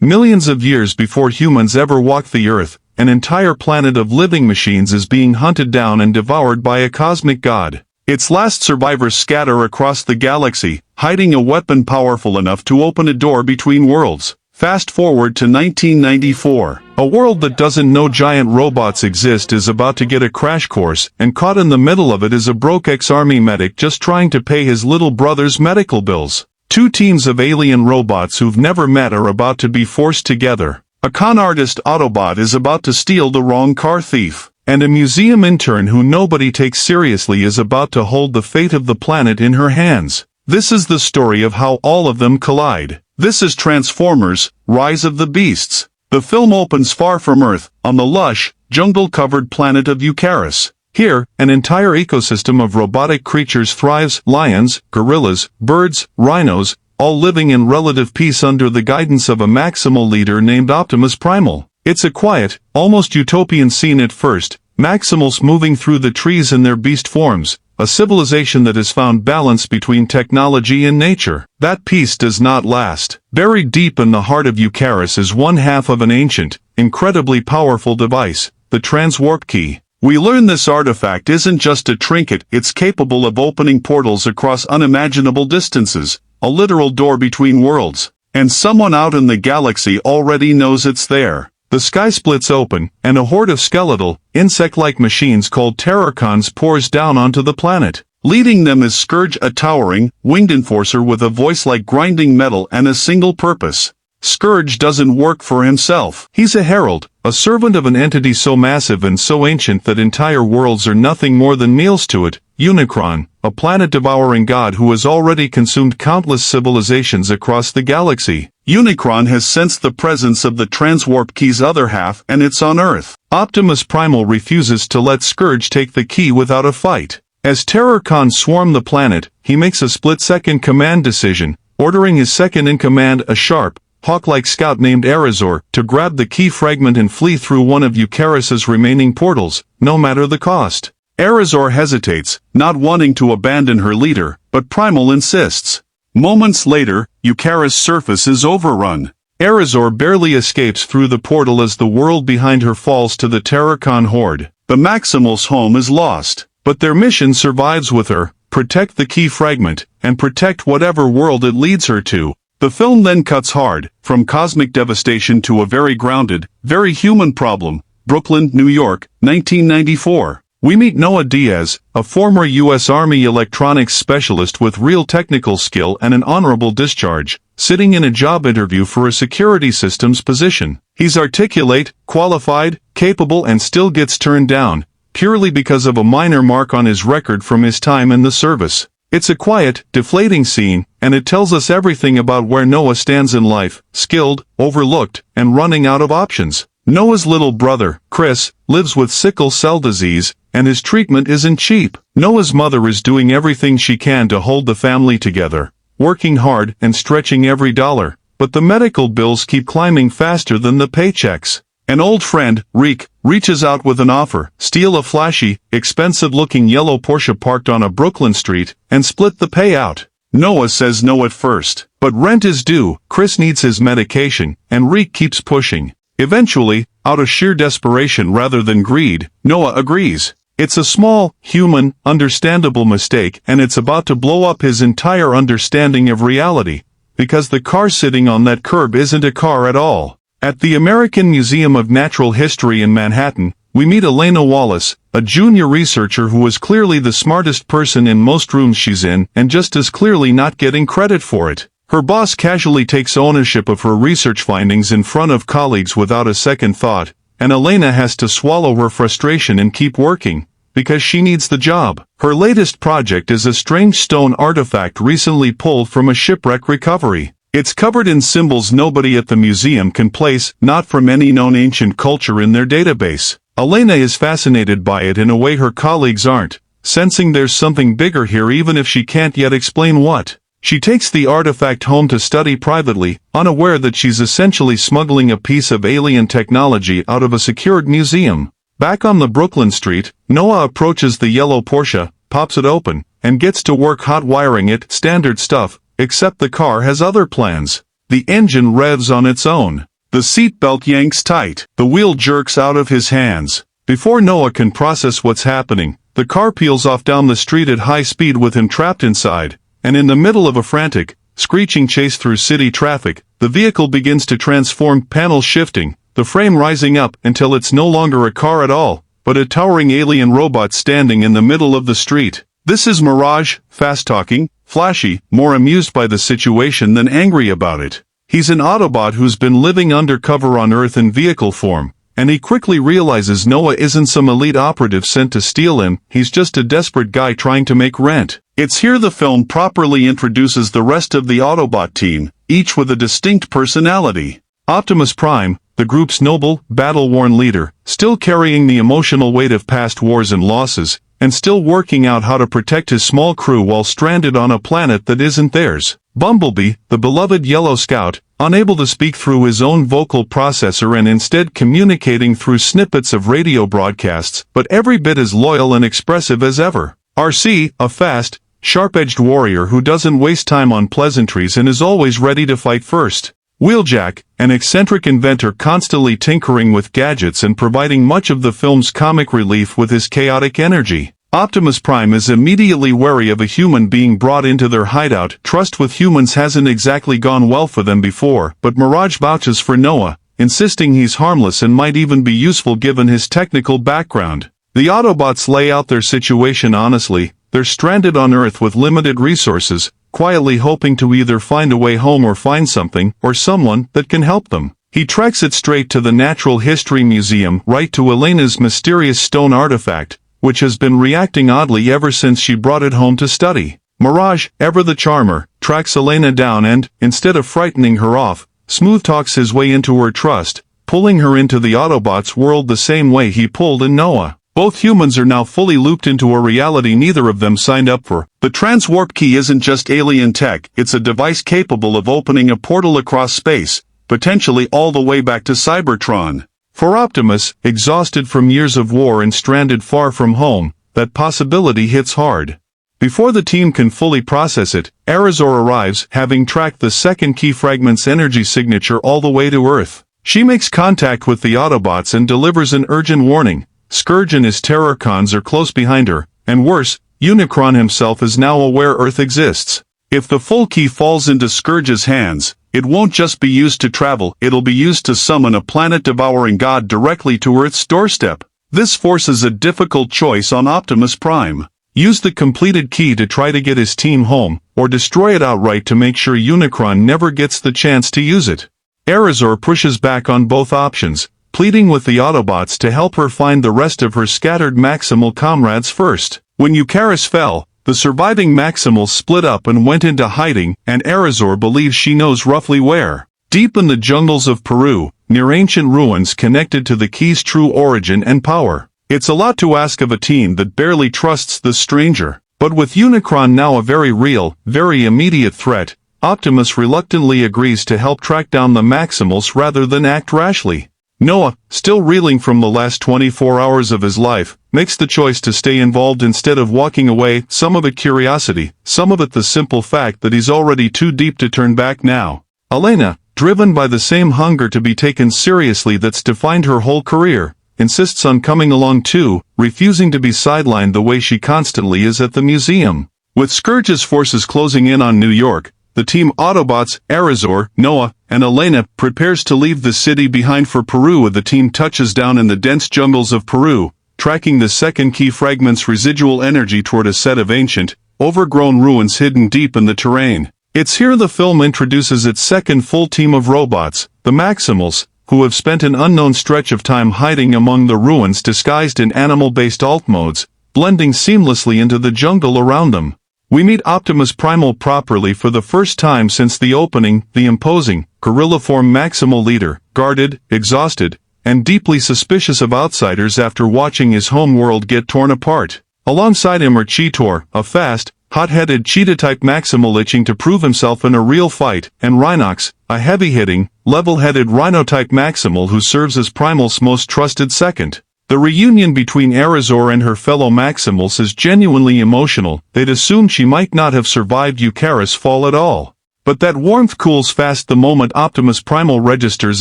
Millions of years before humans ever walked the Earth, an entire planet of living machines is being hunted down and devoured by a cosmic god. Its last survivors scatter across the galaxy, hiding a weapon powerful enough to open a door between worlds. Fast forward to 1994. A world that doesn't know giant robots exist is about to get a crash course, and caught in the middle of it is a broke ex-army medic just trying to pay his little brother's medical bills. Two teams of alien robots who've never met are about to be forced together. A con artist Autobot is about to steal the wrong car thief. And a museum intern who nobody takes seriously is about to hold the fate of the planet in her hands. This is the story of how all of them collide. This is Transformers: Rise of the Beasts. The film opens far from Earth, on the lush, jungle-covered planet of Eukaris. Here, an entire ecosystem of robotic creatures thrives: lions, gorillas, birds, rhinos, all living in relative peace under the guidance of a Maximal leader named Optimus Primal. It's a quiet, almost utopian scene at first, Maximals moving through the trees in their beast forms, a civilization that has found balance between technology and nature. That peace does not last. Buried deep in the heart of Eukaris is one half of an ancient, incredibly powerful device, the Transwarp Key. We learn this artifact isn't just a trinket, it's capable of opening portals across unimaginable distances, a literal door between worlds. And someone out in the galaxy already knows it's there. The sky splits open, and a horde of skeletal, insect-like machines called Terrorcons pours down onto the planet. Leading them is Scourge, a towering, winged enforcer with a voice like grinding metal and a single purpose. Scourge doesn't work for himself. He's a herald, a servant of an entity so massive and so ancient that entire worlds are nothing more than meals to it, Unicron, a planet-devouring god who has already consumed countless civilizations across the galaxy. Unicron has sensed the presence of the Transwarp Key's other half, and it's on Earth. Optimus Primal refuses to let Scourge take the key without a fight. As Terrorcon swarm the planet, he makes a split-second command decision, ordering his second-in-command, a sharp, hawk-like scout named Airazor, to grab the key fragment and flee through one of Eukaris's remaining portals, no matter the cost. Airazor hesitates, not wanting to abandon her leader, but Primal insists. Moments later, Eukaris' surface is overrun. Airazor barely escapes through the portal as the world behind her falls to the Terrorcon horde. The Maximals' home is lost, but their mission survives with her: protect the key fragment, and protect whatever world it leads her to. The film then cuts hard, from cosmic devastation to a very grounded, very human problem: Brooklyn, New York, 1994. We meet Noah Diaz, a former U.S. Army electronics specialist with real technical skill and an honorable discharge, sitting in a job interview for a security systems position. He's articulate, qualified, capable, and still gets turned down, purely because of a minor mark on his record from his time in the service. It's a quiet, deflating scene, and it tells us everything about where Noah stands in life: skilled, overlooked, and running out of options. Noah's little brother, Chris, lives with sickle cell disease, and his treatment isn't cheap. Noah's mother is doing everything she can to hold the family together, working hard and stretching every dollar, but the medical bills keep climbing faster than the paychecks. An old friend, Reek, reaches out with an offer: steal a flashy, expensive-looking yellow Porsche parked on a Brooklyn street, and split the payout. Noah says no at first, but rent is due, Chris needs his medication, and Reek keeps pushing. Eventually, out of sheer desperation rather than greed, Noah agrees. It's a small, human, understandable mistake, and it's about to blow up his entire understanding of reality, because the car sitting on that curb isn't a car at all. At the American Museum of Natural History in Manhattan, we meet Elena Wallace, a junior researcher who is clearly the smartest person in most rooms she's in, and just as clearly not getting credit for it. Her boss casually takes ownership of her research findings in front of colleagues without a second thought, and Elena has to swallow her frustration and keep working, because she needs the job. Her latest project is a strange stone artifact recently pulled from a shipwreck recovery. It's covered in symbols nobody at the museum can place, not from any known ancient culture in their database. Elena is fascinated by it in a way her colleagues aren't, sensing there's something bigger here even if she can't yet explain what. She takes the artifact home to study privately, unaware that she's essentially smuggling a piece of alien technology out of a secured museum. Back on the Brooklyn street, Noah approaches the yellow Porsche, pops it open, and gets to work hot wiring it. Standard stuff, except the car has other plans. The engine revs on its own. The seatbelt yanks tight. The wheel jerks out of his hands. Before Noah can process what's happening, the car peels off down the street at high speed with him trapped inside, and in the middle of a frantic, screeching chase through city traffic, the vehicle begins to transform, panels shifting, the frame rising up until it's no longer a car at all, but a towering alien robot standing in the middle of the street. This is Mirage, fast-talking, flashy, more amused by the situation than angry about it. He's an Autobot who's been living undercover on Earth in vehicle form, and he quickly realizes Noah isn't some elite operative sent to steal him, he's just a desperate guy trying to make rent. It's here the film properly introduces the rest of the Autobot team, each with a distinct personality. Optimus Prime, the group's noble, battle-worn leader, still carrying the emotional weight of past wars and losses, and still working out how to protect his small crew while stranded on a planet that isn't theirs. Bumblebee, the beloved Yellow Scout, unable to speak through his own vocal processor and instead communicating through snippets of radio broadcasts, but every bit as loyal and expressive as ever. RC, a fast, sharp-edged warrior who doesn't waste time on pleasantries and is always ready to fight first. Wheeljack, an eccentric inventor constantly tinkering with gadgets and providing much of the film's comic relief with his chaotic energy. Optimus Prime is immediately wary of a human being brought into their hideout. Trust with humans hasn't exactly gone well for them before, but Mirage vouches for Noah, insisting he's harmless and might even be useful given his technical background. The Autobots lay out their situation honestly. They're stranded on Earth with limited resources, quietly hoping to either find a way home or find something, or someone, that can help them. He tracks it straight to the Natural History Museum, right to Elena's mysterious stone artifact, which has been reacting oddly ever since she brought it home to study. Mirage, ever the charmer, tracks Elena down and, instead of frightening her off, smooth-talks his way into her trust, pulling her into the Autobots' world the same way he pulled in Noah. Both humans are now fully looped into a reality neither of them signed up for. The Transwarp Key isn't just alien tech, it's a device capable of opening a portal across space, potentially all the way back to Cybertron. For Optimus, exhausted from years of war and stranded far from home, that possibility hits hard. Before the team can fully process it, Airazor arrives, having tracked the second key fragment's energy signature all the way to Earth. She makes contact with the Autobots and delivers an urgent warning. Scourge and his Terrorcons are close behind her, and worse, Unicron himself is now aware Earth exists. If the full key falls into Scourge's hands, it won't just be used to travel, it'll be used to summon a planet-devouring god directly to Earth's doorstep. This forces a difficult choice on Optimus Prime. Use the completed key to try to get his team home, or destroy it outright to make sure Unicron never gets the chance to use it. Airazor pushes back on both options, pleading with the Autobots to help her find the rest of her scattered Maximal comrades first. When Eukaris fell, the surviving Maximals split up and went into hiding, and Airazor believes she knows roughly where. Deep in the jungles of Peru, near ancient ruins connected to the key's true origin and power. It's a lot to ask of a team that barely trusts the stranger. But with Unicron now a very real, very immediate threat, Optimus reluctantly agrees to help track down the Maximals rather than act rashly. Noah, still reeling from the last 24 hours of his life, makes the choice to stay involved instead of walking away, some of it curiosity, some of it the simple fact that he's already too deep to turn back now. Elena, driven by the same hunger to be taken seriously that's defined her whole career, insists on coming along too, refusing to be sidelined the way she constantly is at the museum. With Scourge's forces closing in on New York, the team Autobots, Airazor, Noah, and Elena prepares to leave the city behind for Peru. The team touches down in the dense jungles of Peru, tracking the second key fragment's residual energy toward a set of ancient, overgrown ruins hidden deep in the terrain. It's here the film introduces its second full team of robots, the Maximals, who have spent an unknown stretch of time hiding among the ruins disguised in animal-based alt modes, blending seamlessly into the jungle around them. We meet Optimus Primal properly for the first time since the opening, the imposing, gorilla-form Maximal leader, guarded, exhausted, and deeply suspicious of outsiders after watching his home world get torn apart. Alongside him are Cheetor, a fast, hot-headed cheetah-type Maximal itching to prove himself in a real fight, and Rhinox, a heavy-hitting, level-headed Rhino-type Maximal who serves as Primal's most trusted second. The reunion between Airazor and her fellow Maximals is genuinely emotional. They'd assumed she might not have survived Eukaris' fall at all. But that warmth cools fast the moment Optimus Primal registers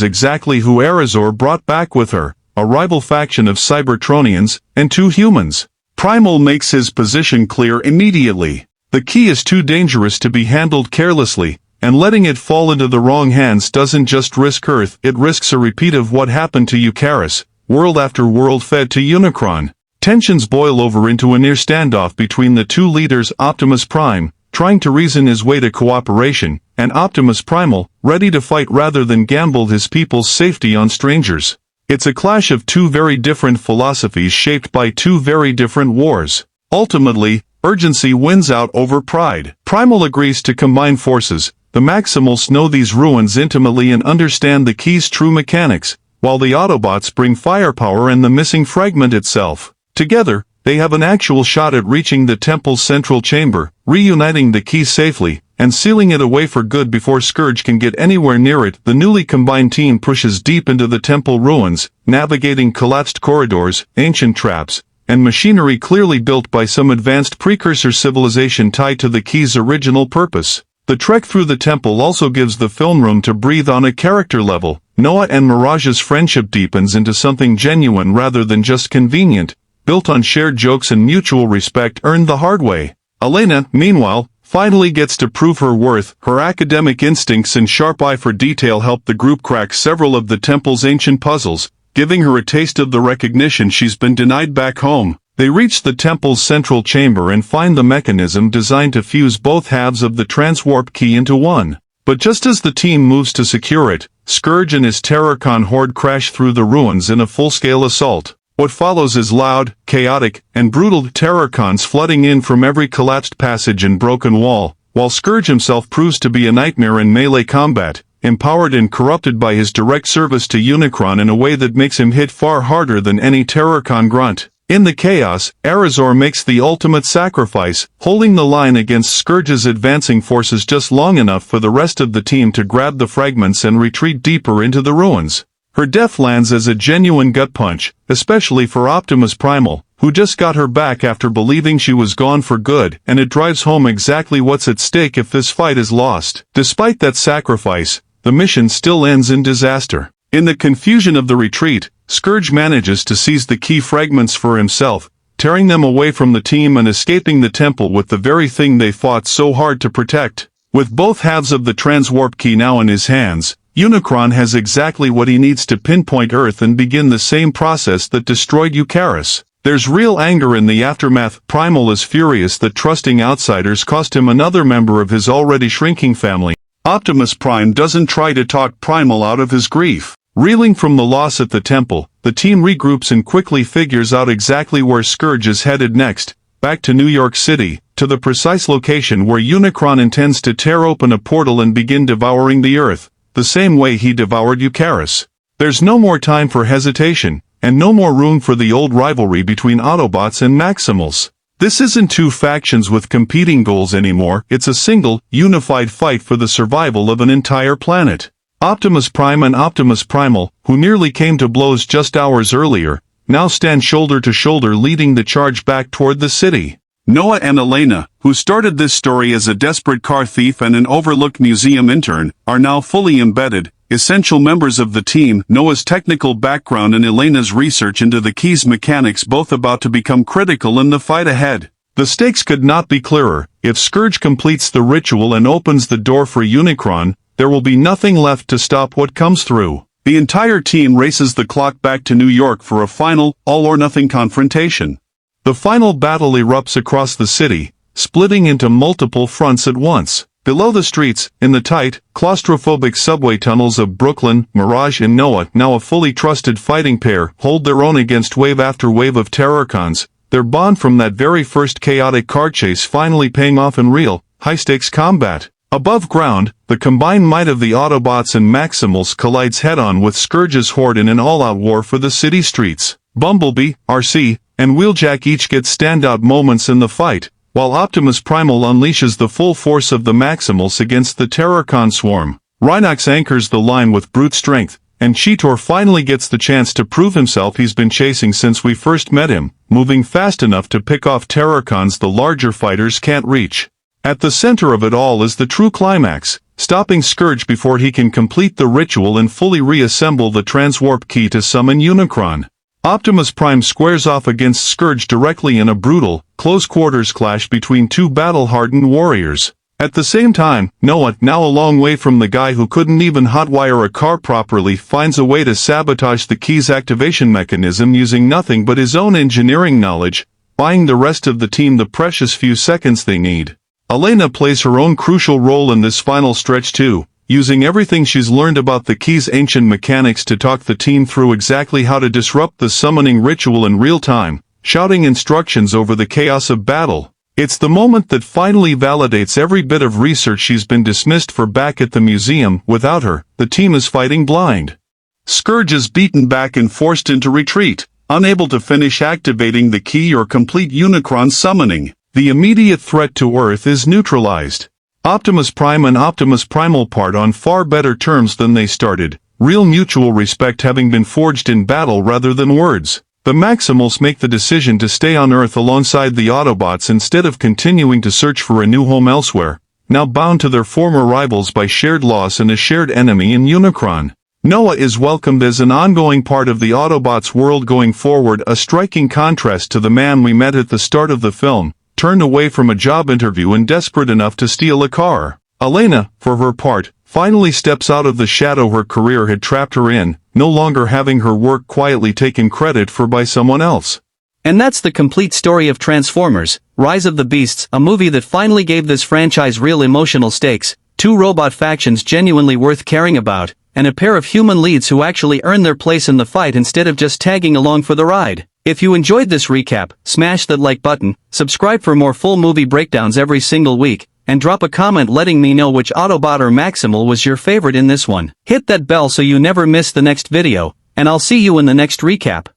exactly who Airazor brought back with her, a rival faction of Cybertronians, and 2 humans. Primal makes his position clear immediately. The key is too dangerous to be handled carelessly, and letting it fall into the wrong hands doesn't just risk Earth, it risks a repeat of what happened to Eukaris, world after world fed to Unicron. Tensions boil over into a near standoff between the 2 leaders, Optimus Prime, trying to reason his way to cooperation, and Optimus Primal, ready to fight rather than gamble his people's safety on strangers. It's a clash of 2 very different philosophies shaped by 2 very different wars. Ultimately, urgency wins out over pride. Primal agrees to combine forces. The Maximals know these ruins intimately and understand the key's true mechanics, while the Autobots bring firepower and the missing fragment itself. Together, they have an actual shot at reaching the temple's central chamber, reuniting the key safely, and sealing it away for good before Scourge can get anywhere near it. The newly combined team pushes deep into the temple ruins, navigating collapsed corridors, ancient traps, and machinery clearly built by some advanced precursor civilization tied to the key's original purpose. The trek through the temple also gives the film room to breathe on a character level. Noah and Mirage's friendship deepens into something genuine rather than just convenient, built on shared jokes and mutual respect earned the hard way. Elena, meanwhile, finally gets to prove her worth. Her academic instincts and sharp eye for detail help the group crack several of the temple's ancient puzzles, giving her a taste of the recognition she's been denied back home. They reach the temple's central chamber and find the mechanism designed to fuse both halves of the Transwarp Key into one. But just as the team moves to secure it, Scourge and his Terrorcon horde crash through the ruins in a full-scale assault. What follows is loud, chaotic, and brutal, Terrorcons flooding in from every collapsed passage and broken wall, while Scourge himself proves to be a nightmare in melee combat, empowered and corrupted by his direct service to Unicron in a way that makes him hit far harder than any Terrorcon grunt. In the chaos, Airazor makes the ultimate sacrifice, holding the line against Scourge's advancing forces just long enough for the rest of the team to grab the fragments and retreat deeper into the ruins. Her death lands as a genuine gut punch, especially for Optimus Primal, who just got her back after believing she was gone for good, and it drives home exactly what's at stake if this fight is lost. Despite that sacrifice, the mission still ends in disaster. In the confusion of the retreat, Scourge manages to seize the key fragments for himself, tearing them away from the team and escaping the temple with the very thing they fought so hard to protect. With both halves of the Transwarp Key now in his hands, Unicron has exactly what he needs to pinpoint Earth and begin the same process that destroyed Eukaris. There's real anger in the aftermath. Primal is furious that trusting outsiders cost him another member of his already shrinking family. Optimus Prime doesn't try to talk Primal out of his grief. Reeling from the loss at the temple, the team regroups and quickly figures out exactly where Scourge is headed next, back to New York City, to the precise location where Unicron intends to tear open a portal and begin devouring the Earth, the same way he devoured Eukaris. There's no more time for hesitation, and no more room for the old rivalry between Autobots and Maximals. This isn't 2 factions with competing goals anymore, it's a single, unified fight for the survival of an entire planet. Optimus Prime and Optimus Primal, who nearly came to blows just hours earlier, now stand shoulder to shoulder leading the charge back toward the city. Noah and Elena, who started this story as a desperate car thief and an overlooked museum intern, are now fully embedded, essential members of the team. Noah's technical background and Elena's research into the key's mechanics both about to become critical in the fight ahead. The stakes could not be clearer. If Scourge completes the ritual and opens the door for Unicron, there will be nothing left to stop what comes through. The entire team races the clock back to New York for a final, all-or-nothing confrontation. The final battle erupts across the city, splitting into multiple fronts at once. Below the streets, in the tight, claustrophobic subway tunnels of Brooklyn, Mirage and Noah, now a fully trusted fighting pair, hold their own against wave after wave of Terrorcons, their bond from that very first chaotic car chase finally paying off in real, high-stakes combat. Above ground, the combined might of the Autobots and Maximals collides head-on with Scourge's horde in an all-out war for the city streets. Bumblebee, RC, and Wheeljack each get standout moments in the fight, while Optimus Primal unleashes the full force of the Maximals against the Terrorcon swarm. Rhinox anchors the line with brute strength, and Cheetor finally gets the chance to prove himself. He's been chasing since we first met him, moving fast enough to pick off Terrorcons the larger fighters can't reach. At the center of it all is the true climax, stopping Scourge before he can complete the ritual and fully reassemble the Transwarp Key to summon Unicron. Optimus Prime squares off against Scourge directly in a brutal, close-quarters clash between two battle-hardened warriors. At the same time, Noah, now a long way from the guy who couldn't even hotwire a car properly, finds a way to sabotage the key's activation mechanism using nothing but his own engineering knowledge, buying the rest of the team the precious few seconds they need. Elena plays her own crucial role in this final stretch too, using everything she's learned about the key's ancient mechanics to talk the team through exactly how to disrupt the summoning ritual in real time, shouting instructions over the chaos of battle. It's the moment that finally validates every bit of research she's been dismissed for back at the museum. Without her, the team is fighting blind. Scourge is beaten back and forced into retreat, unable to finish activating the key or complete Unicron summoning. The immediate threat to Earth is neutralized. Optimus Prime and Optimus Primal part on far better terms than they started, real mutual respect having been forged in battle rather than words. The Maximals make the decision to stay on Earth alongside the Autobots instead of continuing to search for a new home elsewhere, now bound to their former rivals by shared loss and a shared enemy in Unicron. Noah is welcomed as an ongoing part of the Autobots' world going forward, a striking contrast to the man we met at the start of the film, turned away from a job interview and desperate enough to steal a car. Elena, for her part, finally steps out of the shadow her career had trapped her in, no longer having her work quietly taken credit for by someone else. And that's the complete story of Transformers, Rise of the Beasts, a movie that finally gave this franchise real emotional stakes, two robot factions genuinely worth caring about, and a pair of human leads who actually earn their place in the fight instead of just tagging along for the ride. If you enjoyed this recap, smash that like button, subscribe for more full movie breakdowns every single week, and drop a comment letting me know which Autobot or Maximal was your favorite in this one. Hit that bell so you never miss the next video, and I'll see you in the next recap.